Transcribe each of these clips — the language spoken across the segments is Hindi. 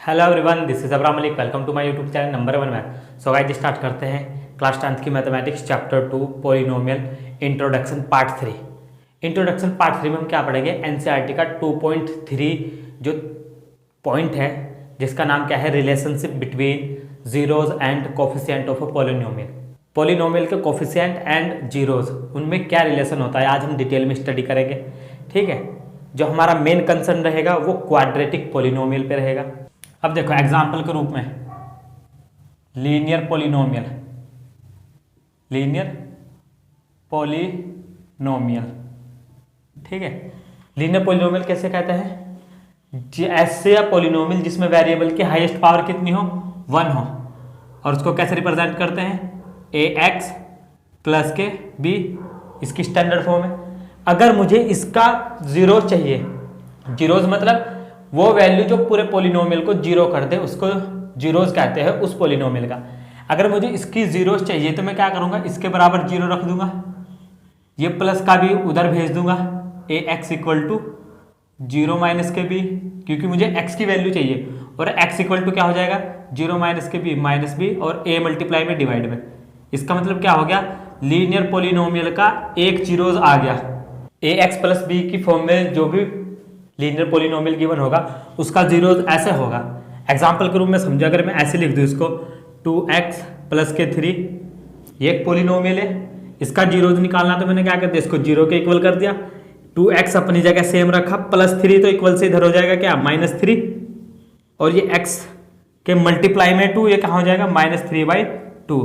Hello everyone, this is Abram Malik. Welcome to my YouTube channel number 1 math. So guys start करते हैं क्लास 10th की mathematics chapter 2 polynomial introduction part 3। Introduction part 3 में हम क्या पढ़ेंगे? एनसीईआरटी का 2.3 जो पॉइंट है जिसका नाम क्या है? Relationship between zeros and coefficient of a polynomial. Polynomial के कोफिशिएंट एंड जीरोज, उनमें क्या रिलेशन होता है आज हम डिटेल में स्टडी करेंगे। ठीक है, जो हमारा मेन कंसर्न रहेगा वो क्वाड्रेटिक पॉलिनोमियल पे रहेगा। अब देखो एग्जाम्पल के रूप में लीनियर पॉलिनोमियल, लीनियर पॉलिनोमियल। ठीक है, लीनियर पॉलिनोमियल कैसे कहते हैं? ऐसे पॉलिनोमियल जिसमें वेरिएबल की हाईएस्ट पावर कितनी हो? 1 हो। और उसको कैसे रिप्रेजेंट करते हैं? ax प्लस के b, इसकी स्टैंडर्ड फॉर्म है। अगर मुझे इसका जीरो चाहिए, जीरोज मतलब वो वैल्यू जो पूरे पॉलिनोमियल को जीरो कर दे उसको जीरोज कहते हैं उस पॉलिनोमियल का। अगर मुझे इसकी जीरोज चाहिए तो मैं क्या करूंगा? इसके बराबर जीरो रख दूंगा, ये प्लस का भी उधर भेज दूंगा। A x equal to zero minus के बी, क्योंकि मुझे एक्स की वैल्यू चाहिए। और एक्स इक्वल टू क्या हो जाएगा? जीरो माइनस के बी माइनस बी और ए मल्टीप्लाई में डिवाइड में। इसका मतलब क्या हो गया? लीनियर पॉलिनोमियल का एक जीरोज आ गया। ए एक्स प्लस बी की फॉर्म में जो भी लीनियर पॉलिनोमियल गिवन होगा उसका जीरोज ऐसे होगा। एग्जांपल के रूप में समझो, अगर मैं ऐसे लिख दूं इसको 2x प्लस के 3, ये एक पॉलिनोमियल है, इसका जीरोज निकालना तो मैंने क्या कर दिया? इसको जीरो के इक्वल कर दिया। 2x अपनी जगह सेम रखा, प्लस 3 तो इक्वल से इधर हो जाएगा क्या? -3, और ये x के मल्टीप्लाई में 2, ये कहाँ हो जाएगा? -3/2।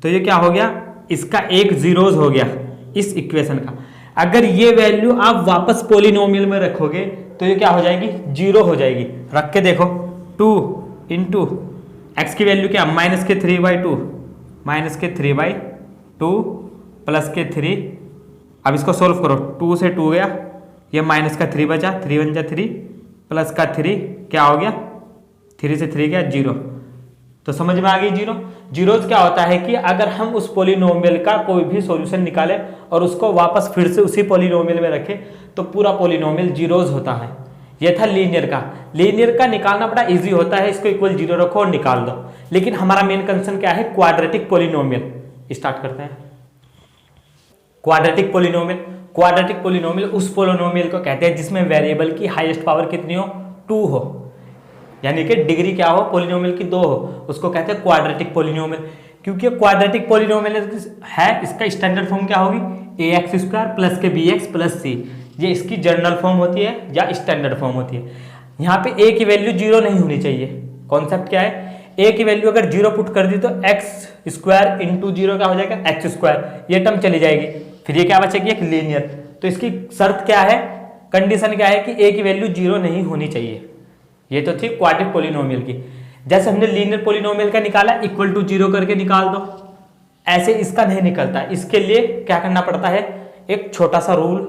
तो ये क्या हो गया? इसका एक जीरोज हो गया इस इक्वेशन का। अगर ये वैल्यू आप वापस पॉलिनोमियल में रखोगे तो ये क्या हो जाएगी? जीरो हो जाएगी। रख के देखो, 2 इंटू एक्स की वैल्यू क्या? -3/2, -3/2 प्लस के 3। अब इसको सोल्व करो, 2 से 2 गया, ये माइनस का 3 बचा, 3 1 जा 3 प्लस का 3 क्या हो गया? 3 से 3 गया, जीरो। तो समझ में आ गई जीरो। जीरोज क्या होता है कि अगर हम उस पॉलिनोमियल का कोई भी सॉल्यूशन निकालें और उसको वापस फिर से उसी पॉलिनोमियल में रखें तो पूरा पॉलिनोमियल जीरोज होता है। ये था लीनियर का। लीनियर का निकालना बड़ा इजी होता है, इसको इक्वल जीरो रखो और निकाल दो। लेकिन हमारा मेन कंसर्न क्या है? Quadratic polynomial. स्टार्ट करते हैं। क्वाड्रेटिक पॉलिनोमियल, क्वाड्रेटिक पॉलिनोमियल उस पॉलिनोमियल को कहते हैं जिसमें वेरिएबल की हाईएस्ट पावर कितनी हो? 2 हो, यानी कि डिग्री क्या हो? पॉलिनोमियल की 2 हो, उसको कहते हैं क्वाड्रेटिक पॉलिनोमियल। क्योंकि क्वाड्रेटिक पॉलिनोमियल है, इसका स्टैंडर्ड फॉर्म क्या होगी? ax² प्लस के bx प्लस c। ये इसकी जनरल फॉर्म होती है या स्टैंडर्ड फॉर्म होती है। यहाँ पे a की वैल्यू जीरो नहीं होनी चाहिए। कॉन्सेप्ट क्या है? a की वैल्यू अगर जीरो पुट कर दी तो x² इंटू जीरो क्या हो जाएगा? x², ये टर्म चली जाएगी। फिर ये क्या बचेगी? एक लीनियर। तो इसकी शर्त क्या है, कंडीशन क्या है कि a की वैल्यू जीरो नहीं होनी चाहिए। ये तो थी क्वाड्रेटिक पॉलिनोमियल की। जैसे हमने लीनियर पॉलिनोमियल का निकाला, इक्वल टू जीरो करके निकाल दो, ऐसे इसका नहीं निकलता। इसके लिए क्या करना पड़ता है? एक छोटा सा रूल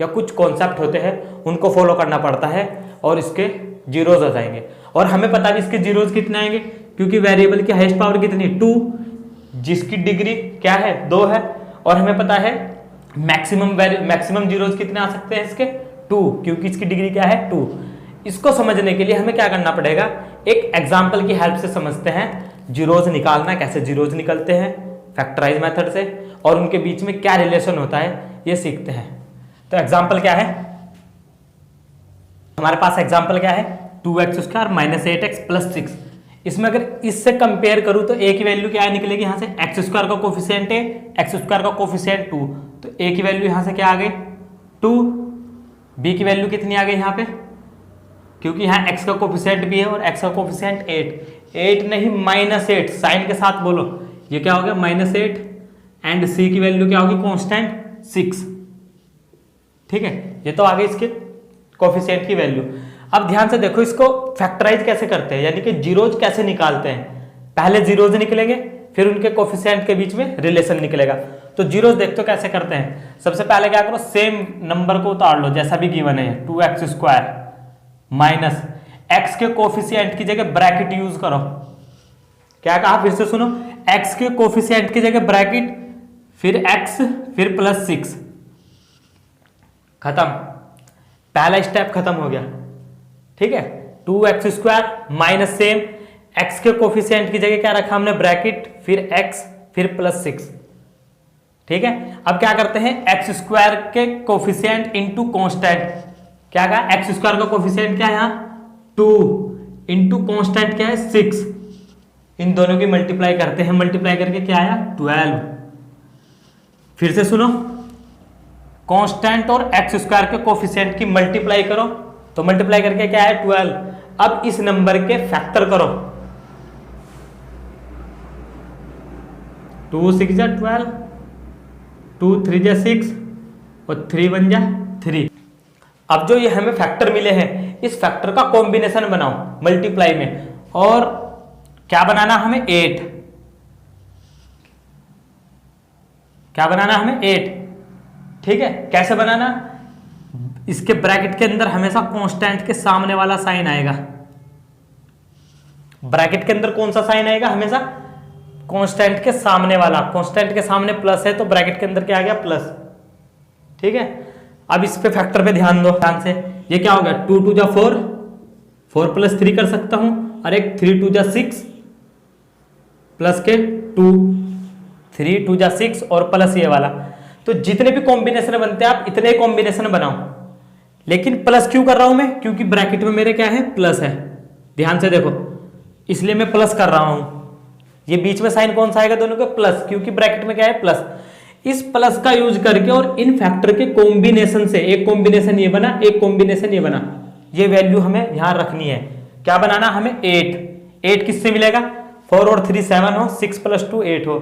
या कुछ कॉन्सेप्ट होते हैं उनको फॉलो करना पड़ता है और इसके जीरोज आ जाएंगे। और हमें पता भी इसके जीरोज कितने आएंगे, क्योंकि वेरिएबल की हाईएस्ट पावर कितनी? 2, जिसकी डिग्री क्या है? 2 है। और हमें पता है मैक्सिमम जीरोज कितने आ सकते हैं इसके? 2, क्योंकि इसकी डिग्री क्या है? 2। इसको समझने के लिए हमें क्या करना पड़ेगा? एक एग्जाम्पल की हेल्प से समझते हैं जीरोज निकालना, कैसे जीरोज निकलते हैं फैक्टराइज मेथड से, और उनके बीच में क्या रिलेशन होता है ये सीखते हैं। तो एग्जाम्पल क्या है हमारे पास? एग्जाम्पल क्या है? 2x² - 8x + 6। इसमें अगर इससे कंपेयर करूं तो a की वैल्यू क्या निकलेगी? यहाँ से x² का कोफिशिएंट है, x² का कोफिशिएंट 2, तो a की वैल्यू यहाँ से क्या आ गई? 2। b की वैल्यू कितनी आ गई यहाँ पे? क्योंकि यहाँ x का कोफिशिएंट भी है और x का कोफिशिएंट 8 नहीं -8, साइन के साथ बोलो। ये क्या हो गया? -8। एंड c की वैल्यू क्या होगी? कांस्टेंट 6। ठीक है, ये तो आ गई इसके कोफिशिएंट की वैल्यू। अब ध्यान से देखो, इसको फैक्टराइज कैसे करते हैं, यानी कि जीरोज कैसे निकालते हैं। पहले जीरोज निकलेंगे, फिर उनके कोफिशिएंट के बीच में रिलेशन निकलेगा। तो जीरोज देखते हो कैसे करते हैं। सबसे पहले क्या करो? सेम नंबर को उतार लो जैसा भी गिवन है, 2x² माइनस x के कोफिशिएंट की जगह ब्रैकेट यूज करो। क्या कहा? फिर से सुनो, x के कोफिशिएंट की जगह ब्रैकेट, फिर x, फिर +6। खत्म, पहला स्टेप खत्म हो गया। ठीक है, 2x² माइनस सेम x के कोफिशिएंट की जगह क्या रखा हमने ब्रैकेट, फिर x, फिर +6। ठीक है, अब क्या करते हैं x² के कोफिशिएंट इंटू कॉन्स्टेंट। क्या कहा, x² का कोफिशिएंट क्या है यहाँ 2 इंटू कॉन्स्टेंट क्या है 6। इन दोनों की मल्टीप्लाई करते हैं, मल्टीप्लाई करके क्या आया 12। फिर से सुनो, कांस्टेंट और x² के कोफिशिएंट की मल्टीप्लाई करो तो मल्टीप्लाई करके क्या है 12। अब इस नंबर के फैक्टर करो, 2 6 जा 12, 2 3 जा 6 और 3 1 जा 3। अब जो ये हमें फैक्टर मिले हैं इस फैक्टर का कॉम्बिनेशन बनाओ मल्टीप्लाई में, और क्या बनाना हमें 8। क्या बनाना हमें 8। ठीक है, कैसे बनाना, इसके ब्रैकेट के अंदर हमेशा कांस्टेंट के सामने वाला साइन आएगा। ब्रैकेट के अंदर कौन सा साइन आएगा, हमेशा कांस्टेंट के सामने वाला। कांस्टेंट के सामने प्लस है तो ब्रैकेट के अंदर क्या आ गया प्लस। ठीक है, अब इस पे फैक्टर पे ध्यान दो ध्यान से। ये क्या हो गया 2 2 जा 4, 4 + 3 कर सकता हूं, और एक 3 2 जा 6 प्लस के 2, 3 2 जा 6 और प्लस ये वाला। तो जितने भी कॉम्बिनेशन बनते हैं आप इतने कॉम्बिनेशन बनाओ, लेकिन प्लस क्यों कर रहा हूं मैं, क्योंकि ब्रैकेट में मेरे क्या है प्लस है। ध्यान से देखो, इसलिए मैं प्लस कर रहा हूं। ये बीच में साइन कौन सा आएगा दोनों का प्लस, क्योंकि ब्रैकेट में क्या है प्लस। इस प्लस का यूज करके और इन फैक्टर के कॉम्बिनेशन से, एक कॉम्बिनेशन ये बना, एक कॉम्बिनेशन ये बना, ये वैल्यू हमें ध्यान रखनी है। क्या बनाना हमें 8 किससे मिलेगा, 4 और 3 7 हो, 6 + 2 8 हो।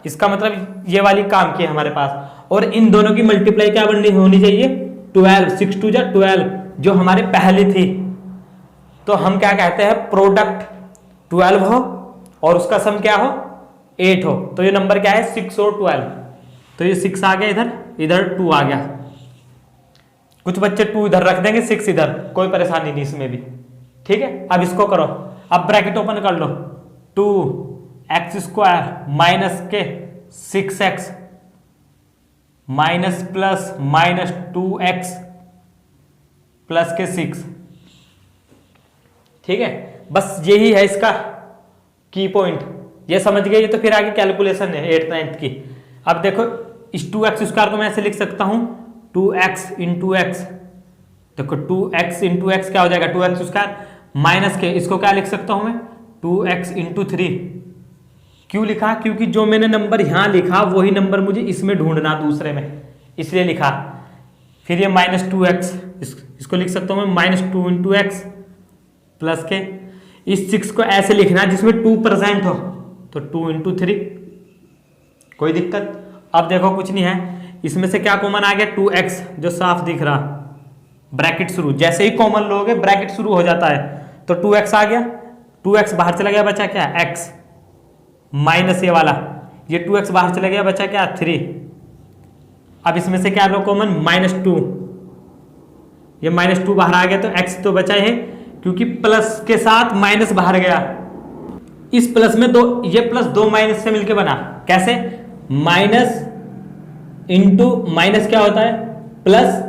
इसका मतलब ये वाली काम की है हमारे पास। और इन दोनों की मल्टीप्लाई क्या बननी होनी चाहिए 12, 6 2 जा 12 जो हमारे पहले थी। तो हम क्या कहते हैं प्रोडक्ट 12 हो और उसका सम क्या हो 8 हो, तो ये नंबर क्या है 6 और 12। तो ये 6 आ गया इधर, इधर 2 आ गया। कुछ बच्चे 2 इधर रख देंगे 6 इधर, कोई परेशानी नहीं इसमें भी। ठीक है, अब इसको करो, अब ब्रैकेट ओपन कर लो, 2x² माइनस के 6x minus plus minus 2x plus के 6। ठीक है, बस यही है इसका की पॉइंट, ये समझ गए। तो फिर आगे कैलकुलेशन है 8th 9th की। अब देखो इस 2x² को मैं ऐसे लिख सकता हूं 2x × x। देखो 2x × x क्या हो जाएगा 2x² माइनस के, इसको क्या लिख सकता हूं मैं 2x × 3। क्यों लिखा, क्योंकि जो मैंने नंबर यहां लिखा वही नंबर मुझे इसमें ढूंढना दूसरे में, इसलिए लिखा। फिर ये -2x, इसको लिख सकता हूं मैं -2 × x प्लस के, इस 6 को ऐसे लिखना जिसमें 2 प्रेजेंट हो, तो 2 × 3। कोई दिक्कत। अब देखो कुछ नहीं है, इसमें से क्या कॉमन आ गया 2x जो साफ दिख रहा, ब्रैकेट शुरू, जैसे ही कॉमन लोगे ब्रैकेट शुरू हो जाता है, तो 2x आ गया, 2x बाहर चला गया, बचा क्या x माइनस ये वाला, ये 2x बाहर चला गया, बचा क्या 3। अब इसमें से क्या लो कॉमन -2, ये -2 बाहर आ गया तो x तो बचा है, क्योंकि प्लस के साथ माइनस बाहर गया। इस प्लस में दो, ये प्लस 2 माइनस से मिलकर बना, कैसे माइनस इंटू माइनस क्या होता है प्लस,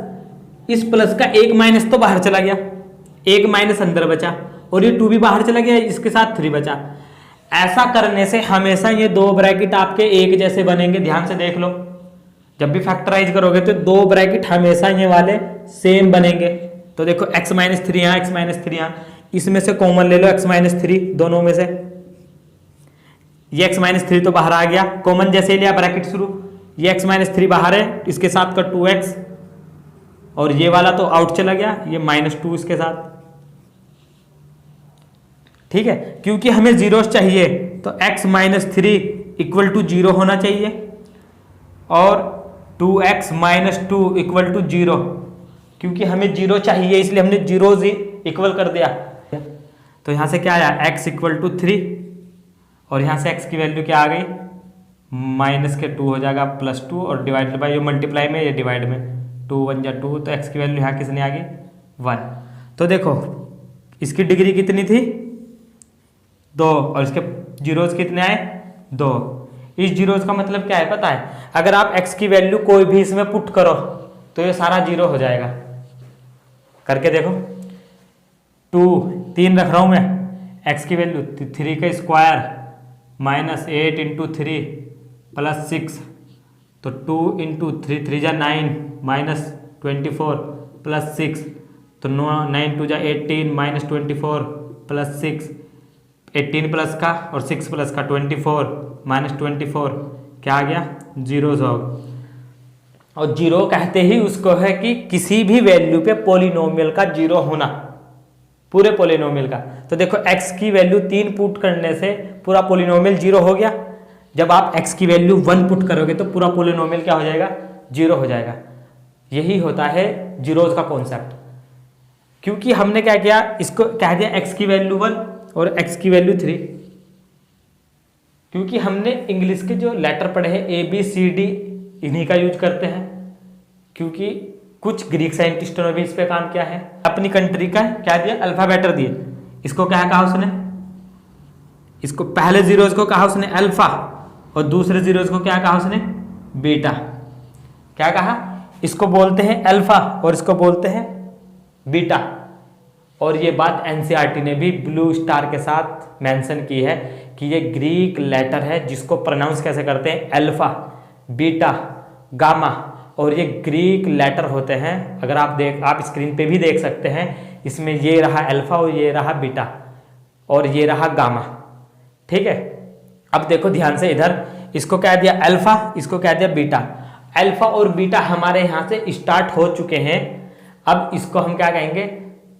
इस प्लस का एक माइनस तो बाहर चला गया, एक माइनस अंदर बचा, और ये 2 भी बाहर चला गया, इसके साथ 3 बचा। ऐसा करने से हमेशा ये 2 ब्रैकेट आपके एक जैसे बनेंगे। ध्यान से देख लो, जब भी फैक्टराइज करोगे तो 2 ब्रैकेट हमेशा ये वाले सेम बनेंगे। तो देखो x - 3 यहाँ, x - 3 यहाँ, इसमें से कॉमन ले लो x - 3 दोनों में से, ये x - 3 तो बाहर आ गया, कॉमन जैसे ही लिया ब्रैकेट शुरू, ये x - 3 बाहर है, इसके साथ का 2x, और ये वाला तो आउट चला गया, ये -2 इसके साथ। ठीक है, क्योंकि हमें जीरोस चाहिए तो x - 3 = 0 होना चाहिए, और 2x - 2 = 0, क्योंकि हमें 0 चाहिए इसलिए हमने जीरोज इक्वल कर दिया। तो यहां से क्या आया x = 3, और यहां से x की वैल्यू क्या आ गई -2 हो जाएगा +2, और डिवाइडेड बाय, ये मल्टीप्लाई में ये डिवाइड में, 2 1 जा 2, तो x की वैल्यू यहाँ कितनी आ गई 1। तो देखो इसकी डिग्री कितनी थी 2, और इसके जीरोज कितने आए 2। इस जीरोज का मतलब क्या है पता है, अगर आप x की वैल्यू कोई भी इसमें पुट करो तो ये सारा 0 हो जाएगा। करके देखो, 2 3 रख रहा हूँ मैं, x की वैल्यू 3 का स्क्वायर माइनस 8 इंटू 3 प्लस 6, तो 2 इंटू 3 3 जा 9 माइनस 24 प्लस 6, तो 9 2 जा 18 माइनस 24 प्लस 6, 18 प्लस का और 6 प्लस का 24 माइनस 24 क्या आ गया, जीरोज हो। और जीरो कहते ही उसको है कि किसी भी वैल्यू पे पॉलिनोमियल का जीरो होना, पूरे पॉलिनोमियल का। तो देखो x की वैल्यू 3 पुट करने से पूरा पॉलिनोमियल जीरो हो गया। जब आप x की वैल्यू 1 पुट करोगे तो पूरा पॉलिनोमियल क्या हो जाएगा, जीरो हो जाएगा। यही होता है जीरोज का कॉन्सेप्ट। क्योंकि हमने क्या किया, इसको कह दिया x की वैल्यू 1 और x की वैल्यू 3, क्योंकि हमने इंग्लिश के जो लेटर पढ़े हैं ABCD इन्हीं का यूज करते हैं। क्योंकि कुछ ग्रीक साइंटिस्टों ने भी इस पे काम किया है। अपनी कंट्री का क्या दिया, अल्फाबेटर दिए। इसको क्या कहा उसने, इसको पहले जीरोज को कहा उसने अल्फा और दूसरे जीरोज को क्या कहा उसने, बीटा। क्या कहा, इसको बोलते हैं अल्फा और इसको बोलते हैं बीटा। और ये बात NCERT ने भी ब्लू स्टार के साथ मेंशन की है कि ये ग्रीक लेटर है जिसको प्रोनाउंस कैसे करते हैं, अल्फा, बीटा, गामा। और ये ग्रीक लेटर होते हैं। अगर आप स्क्रीन पे भी देख सकते हैं, इसमें ये रहा अल्फा और ये रहा बीटा और ये रहा गामा। ठीक है, अब देखो ध्यान से इधर, इसको कह दिया अल्फा, इसको कह दिया बीटा। अल्फा और बीटा हमारे यहाँ से स्टार्ट हो चुके हैं। अब इसको हम क्या कहेंगे,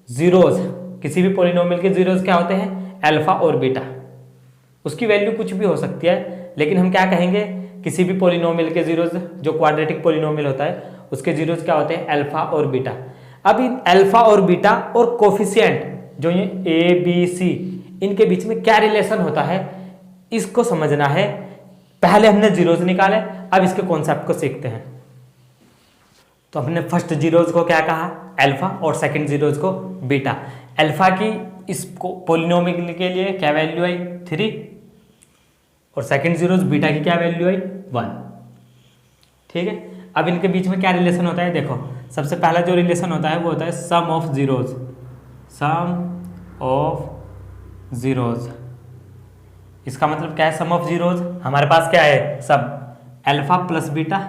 जीरोज। किसी भी पॉलिनोमियल के जीरोज क्या होते हैं, अल्फा और बीटा। उसकी वैल्यू कुछ भी हो सकती है, लेकिन हम क्या कहेंगे, किसी भी पॉलिनोमियल के जीरोज, जो क्वाड्रेटिक पॉलिनोमियल होता है उसके जीरोज क्या होते हैं, अल्फा और बीटा। अब इन अल्फा और बीटा और कोफिशिएंट जो ये ABC, इनके बीच में क्या रिलेशन होता है इसको समझना है। पहले हमने जीरोज निकाले, अब इसके कॉन्सेप्ट को सीखते हैं। तो हमने फर्स्ट जीरोज को क्या कहा, अल्फा, और सेकंड जीरोज को बीटा। अल्फा की इस पॉलिनोमियल के लिए क्या वैल्यू आई, 3, और सेकंड जीरोज बीटा की क्या वैल्यू आई, 1। ठीक है, अब इनके बीच में क्या रिलेशन होता है, देखो सबसे पहला जो रिलेशन होता है वो होता है sum of zeros. Sum of zeros, इसका मतलब क्या है, सम ऑफ जीरोज। हमारे पास क्या है, सब अल्फा प्लस बीटा।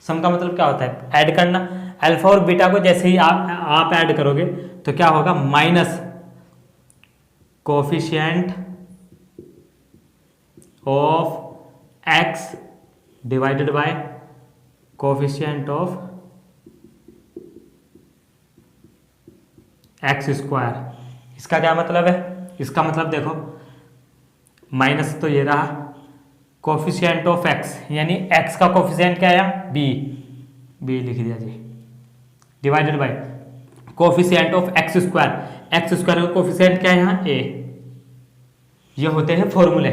सम का मतलब क्या होता है, ऐड करना। अल्फा और बीटा को जैसे ही आप ऐड करोगे तो क्या होगा, minus coefficient of x divided by coefficient of x square. इसका क्या मतलब है, इसका मतलब देखो माइनस तो ये रहा, कोफिशिएंट ऑफ x यानी x का कोफिशिएंट क्या आया, b लिख दिया जी, divided by coefficient of x square का कोफिशिएंट क्या है यहाँ, a। ये होते हैं फॉर्मूले।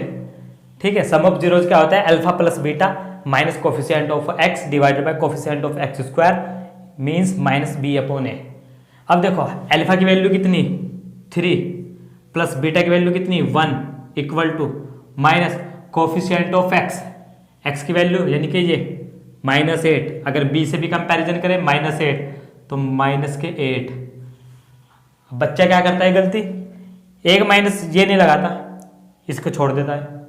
ठीक है, सम ऑफ जीरोज क्या होता है, alpha plus beta minus coefficient of x divided by coefficient of x square means minus b/a। अब देखो अल्फा की वैल्यू कितनी, 3 प्लस बीटा की वैल्यू कितनी, 1 equal to minus coefficient of x की वैल्यू यानी कि ये -8। अगर b से भी कंपैरिजन करें -8 तो माइनस के 8। बच्चा क्या करता है गलती, एक माइनस ये नहीं लगाता, इसको छोड़ देता है।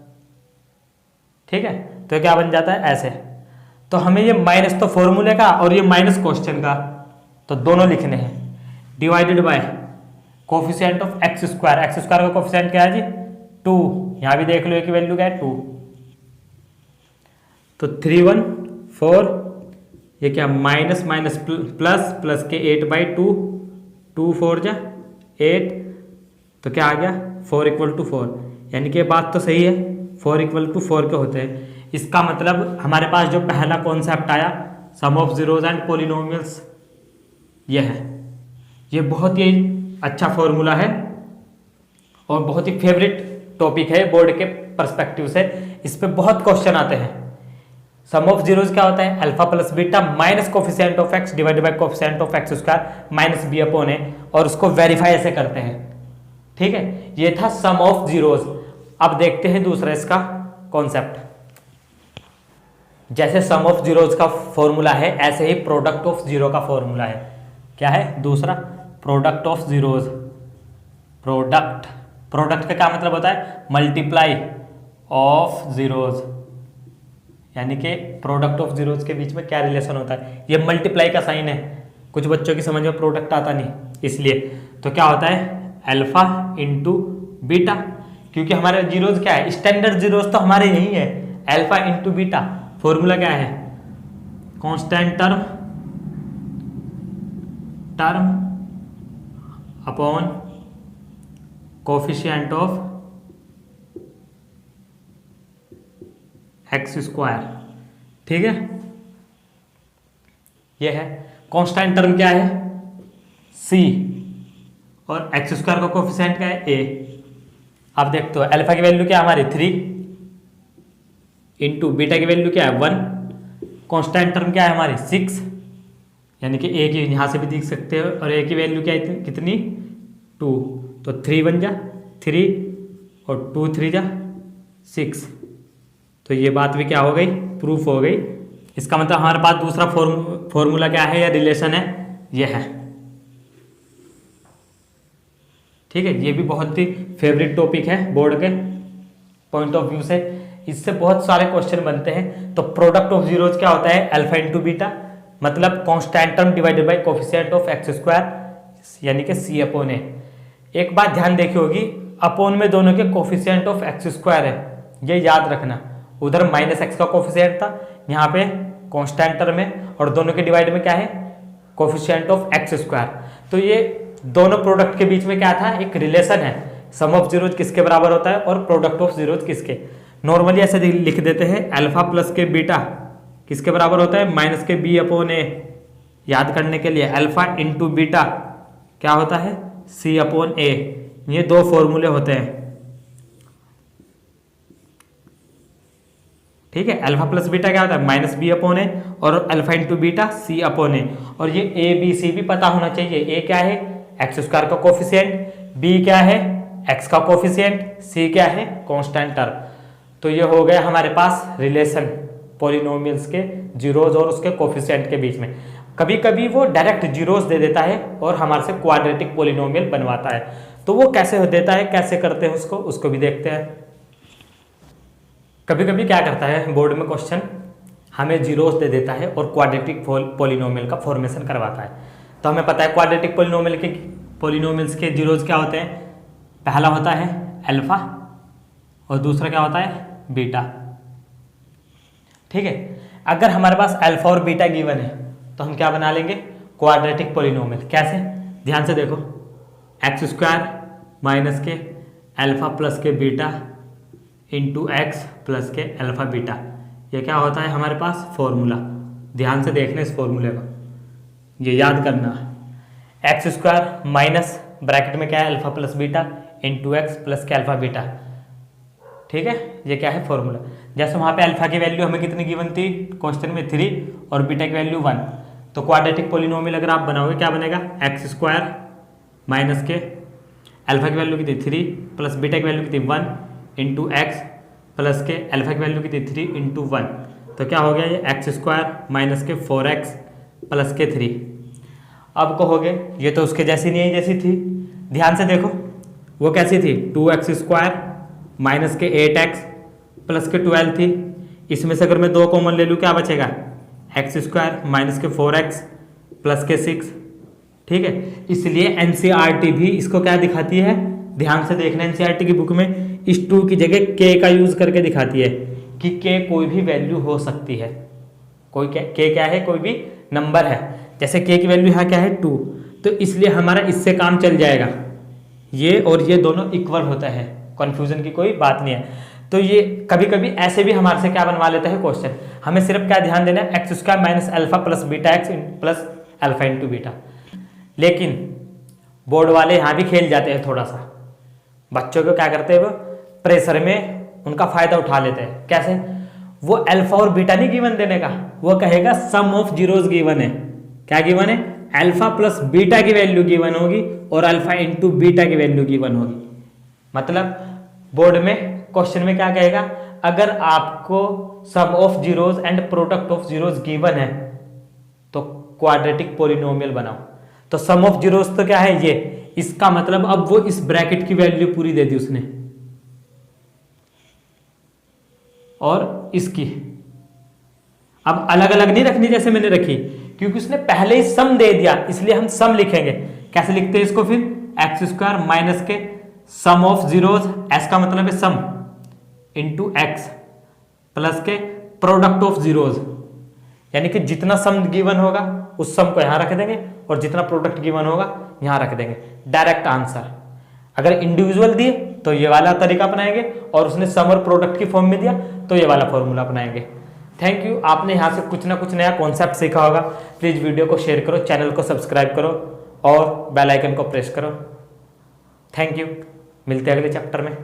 ठीक है, तो क्या बन जाता है ऐसे। तो हमें ये माइनस तो फॉर्मूले का और ये माइनस क्वेश्चन का, तो दोनों लिखने हैं। Divided by coefficient of x square का कोफिशिएंट क्या है जी, 2। यहां भी देख लो एक वैल्यू क्या है, 2। तो 3 1 4, ये क्या माइनस माइनस प्लस के 8/2, 2 4 जा 8, तो क्या आ गया 4 = 4। यानी कि बात तो सही है, 4 = 4 के होते हैं। इसका मतलब हमारे पास जो पहला कॉन्सेप्ट आया सम ऑफ जीरोज एंड पॉलिनोमियल्स, ये है। ये बहुत ही अच्छा फॉर्मूला है और बहुत ही फेवरेट टॉपिक है बोर्ड के पर्सपेक्टिव से। इस पे बहुत क्वेश्चन आते हैं। सम ऑफ जीरोज क्या होता है, alpha plus beta minus coefficient of x divided by coefficient of x square minus b/a, और उसको वेरीफाई ऐसे करते हैं। ठीक है, ये था सम ऑफ जीरोज। अब देखते हैं दूसरा इसका कॉन्सेप्ट। जैसे सम ऑफ जीरोज का फॉर्मूला है, ऐसे ही प्रोडक्ट ऑफ जीरो का फॉर्मूला है। क्या है दूसरा, product of zeros, product, product का क्या मतलब होता है, मल्टीप्लाई ऑफ जीरोज, यानी कि प्रोडक्ट ऑफ जीरोज के बीच में क्या रिलेशन होता है, ये मल्टीप्लाई का साइन है, कुछ बच्चों की समझ में प्रोडक्ट आता नहीं इसलिए, तो क्या होता है अल्फा इंटू बीटा, क्योंकि हमारे जीरोज क्या है, स्टैंडर्ड जीरोज तो हमारे यही है, अल्फा इंटू बीटा, फॉर्मूला क्या है, constant term upon coefficient of x square, ठीक है, ये है कांस्टेंट टर्म क्या है c, और एक्स स्क्वायर का कोफिशिएंट क्या है a। आप देखते हो अल्फा की वैल्यू क्या है हमारी 3 इंटू बीटा की वैल्यू क्या है 1, कांस्टेंट टर्म क्या है हमारी 6, यानी कि a की यहाँ से भी देख सकते हो, और a की वैल्यू क्या है कितनी 2, तो 3 बन जा 3 और 2 3 जा 6, तो ये बात भी क्या हो गई, प्रूफ हो गई। इसका मतलब हमारे पास दूसरा फॉर्मूला क्या है या रिलेशन है, ये है, ठीक है। ये भी बहुत ही फेवरेट टॉपिक है बोर्ड के पॉइंट ऑफ व्यू से, इससे बहुत सारे क्वेश्चन बनते हैं। तो प्रोडक्ट ऑफ जीरोज क्या होता है, अल्फा इंटू बीटा, मतलब constant term divided by coefficient of x square, यानी कि सी अपॉन ए। एक बात ध्यान देखी होगी, अपॉन में दोनों के कोफिशिएंट ऑफ एक्स स्क्वायर है, ये याद रखना, उधर माइनस एक्स का कोफिशिएंट था, यहाँ पे कांस्टेंट टर्म है, और दोनों के डिवाइड में क्या है, कोफिशिएंट ऑफ एक्स स्क्वायर। तो ये दोनों प्रोडक्ट के बीच में क्या था, एक रिलेशन है, सम ऑफ जीरोज किसके बराबर होता है और प्रोडक्ट ऑफ जीरोज किसके। नॉर्मली ऐसे लिख देते हैं, अल्फा प्लस के बीटा किसके बराबर होता है, माइनस के बी अपॉन ए। याद करने के लिए अल्फा इंटू बीटा क्या होता है, सी अपॉन ए। ये दो फॉर्मूले होते हैं, ठीक है। अल्फा प्लस बीटा क्या होता है, माइनस बी अपॉन ए, और अल्फा इंटू बीटा सी अपॉन ए। और ये ए बी सी भी पता होना चाहिए, ए क्या है एक्स स्क्वायर का कोफिशिएंट, बी क्या है एक्स का कोफिशिएंट, सी क्या है कांस्टेंट टर्म। तो ये हो गया हमारे पास रिलेशन पॉलिनोमियल्स के जीरोज और उसके कोफिशिएंट के बीच में। कभी कभी वो डायरेक्ट जीरोज दे देता है और हमारे से क्वाड्रेटिक पॉलिनोमियल बनवाता है, तो वो कैसे देता है, कैसे करते हैं उसको भी देखते हैं। कभी कभी क्या करता है बोर्ड में क्वेश्चन, हमें जीरोस दे देता है और क्वाड्रेटिक पॉलिनोमियल का फॉर्मेशन करवाता है। तो हमें पता है क्वाड्रेटिक पॉलिनोमियल्स के जीरोस क्या होते हैं, पहला होता है अल्फा और दूसरा क्या होता है बीटा, ठीक है। अगर हमारे पास अल्फा और बीटा गिवन है तो हम क्या बना लेंगे, क्वाड्रेटिक पॉलिनोमियल। कैसे, ध्यान से देखो, एक्स स्क्वायर माइनस के अल्फा प्लस के बीटा इंटू एक्स प्लस के अल्फा बीटा, ये क्या होता है हमारे पास फॉर्मूला। ध्यान से देखना इस फॉर्मूले को, ये याद करना, एक्स स्क्वायर माइनस ब्रैकेट में क्या है alpha plus beta into x plus के अल्फा बीटा, ठीक है। ये क्या है फॉर्मूला। जैसे वहाँ पे अल्फा की वैल्यू हमें कितनी गिवन थी क्वेश्चन में 3 और बीटा की वैल्यू 1, तो क्वाड्रेटिक पॉलिनोमियल अगर आप बनाओगे क्या बनेगा, एक्स स्क्वायर माइनस के अल्फा की वैल्यू कितनी 3 प्लस बीटा की वैल्यू कितनी 1 इंटू एक्स प्लस के अल्फा की वैल्यू कितनी 3 इंटू 1, तो क्या हो गया ये एक्स स्क्वायर माइनस के 4x प्लस के 3। अब कहोगे ये तो उसके जैसी नहीं है जैसी थी, ध्यान से देखो वो कैसी थी, 2x स्क्वायर माइनस के 8x प्लस के 12 थी। इसमें से अगर मैं 2 कॉमन ले लूँ क्या बचेगा, एक्स स्क्वायर माइनस के 4x प्लस के 6, ठीक है। इसलिए एनसीईआरटी भी इसको क्या दिखाती है, ध्यान से देखना, एनसीईआरटी की बुक में इस 2 की जगह k का यूज करके दिखाती है कि k कोई भी वैल्यू हो सकती है। कोई k क्या है, कोई भी नंबर है। जैसे k की वैल्यू यहाँ क्या है 2, तो इसलिए हमारा इससे काम चल जाएगा, ये और ये दोनों इक्वल होता है, कंफ्यूजन की कोई बात नहीं है। तो ये कभी कभी ऐसे भी हमारे से क्या बनवा लेता है क्वेश्चन, हमें सिर्फ क्या ध्यान देना है, x square minus alpha plus beta x plus alpha into beta. लेकिन बोर्ड वाले यहाँ भी खेल जाते हैं थोड़ा सा, बच्चों को क्या करते हैं वो प्रेशर में उनका फायदा उठा लेते हैं। कैसे, वो अल्फा और बीटा नहीं गिवन देने का, वो कहेगा सम ऑफ जीरोज गिवन है। क्या गिवन है, अल्फा प्लस बीटा की वैल्यू गिवन होगी और अल्फा इंटू बीटा की वैल्यू गिवन होगी। मतलब बोर्ड में क्वेश्चन में क्या कहेगा, अगर आपको sum of zeros and product of zeros given है तो क्वाड्रेटिक पॉलिनोमियल बनाओ। तो सम ऑफ जीरोस तो क्या है ये, इसका मतलब अब वो इस ब्रैकेट की वैल्यू पूरी दे दी उसने और इसकी। अब अलग अलग नहीं रखनी जैसे मैंने रखी, क्योंकि उसने पहले ही सम दे दिया, इसलिए हम सम लिखेंगे। कैसे लिखते हैं इसको फिर, एक्स स्क्वायर माइनस के सम ऑफ जीरोस, एस का मतलब है सम, इंटू एक्स प्लस के प्रोडक्ट ऑफ जीरोस, यानी कि जितना सम गिवन होगा उस सम को यहां रख देंगे और जितना प्रोडक्ट गिवन होगा यहां रख देंगे। Direct answer. अगर इंडिविजुअल दिए तो ये वाला तरीका अपनाएंगे, और उसने सम और प्रोडक्ट की फॉर्म में दिया तो ये वाला फॉर्मूला अपनाएंगे। Thank you. आपने यहाँ से कुछ ना कुछ नया कॉन्सेप्ट सीखा होगा। प्लीज वीडियो को शेयर करो, चैनल को सब्सक्राइब करो और बेल आइकन को प्रेस करो। Thank you. मिलते हैं अगले चैप्टर में।